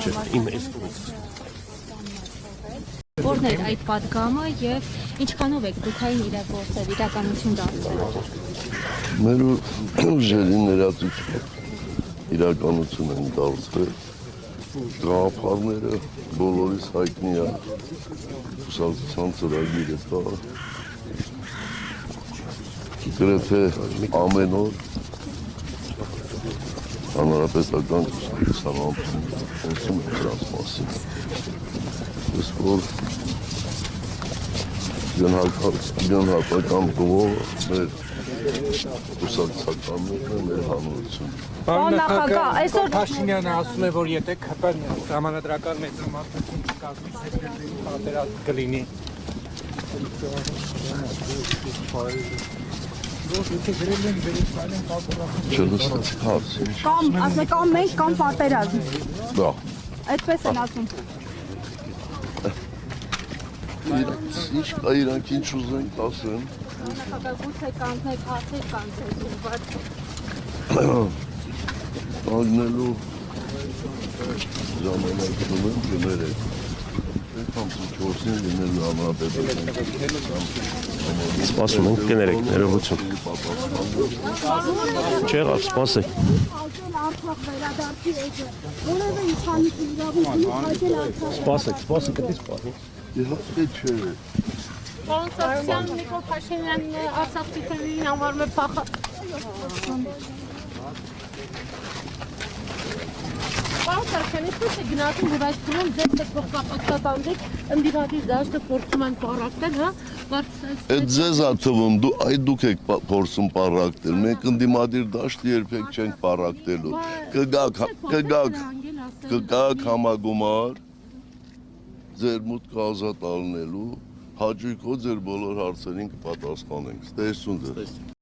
իմ էս կողմից։ Որն է այդ պատգամը եւ ինչքանով եք դուք այն իրագործել, իրականություն դարձել։ Մեր ուժերի ներածությունը իրականություն են դարձել։ Գաղափարները բոլորիս հայտնի է, կուսակցության ծրագիրը կա, գրեթե ամեն օր հանրապետական կուսակցության խոսում է դրանց մասին։ Ես որ գնահատական կողմը մեր կուսակցականներն է մեր հանրությունը։ Պարոն նախագահ, այսօր Փաշինյանը ասում է, որ եթե ԿՊ-ն ժամանակական մեծամասնություն չկազմի, սեփական պատերազմ կլինի։ Չլսեցի հարցը։ Կամ ասեք կամ մենք կամ պատերազմ։ Դա։ Այդպես են ասում։ Ինչ կա իրանք ինչ ուզենք ասեն։ Նախագահ գուցե կանցնեք հարցեր կանցեք ուղղված։ Ագնելու ժամանակ ունեմ գներեք։ Եկամ 4-ին լինելու հանրապետական։ Սպասում ենք, կներեք, ներողություն։ Չեղավ, սպասեք։ Սպասեք, դե սպասեք։ Իհարկե չէ։ Պարոն Սարգսյան, Նիկոլ Փաշինյանն արցախցիներին անվանում է փախած։ Պարոն Սարգսյան, ինչպես է գնահատում, որ այս փուլում ձեզ եք փոխկապակցատանձեք, ընդդիմադիր դաշտը փորձում են պառակտել, հա? Այդ ձեզ ա թվում, դուք եք փորձում պառակտել, մենք ընդդիմադիր դաշտը երբեք չենք պառակտելու։ Կգաք համագումար ձեր մուտքը ազատ ալնելու, հաճույքով ձեր բոլոր հարցերին կպատասխանենք։ Ստեսուն ձեզ։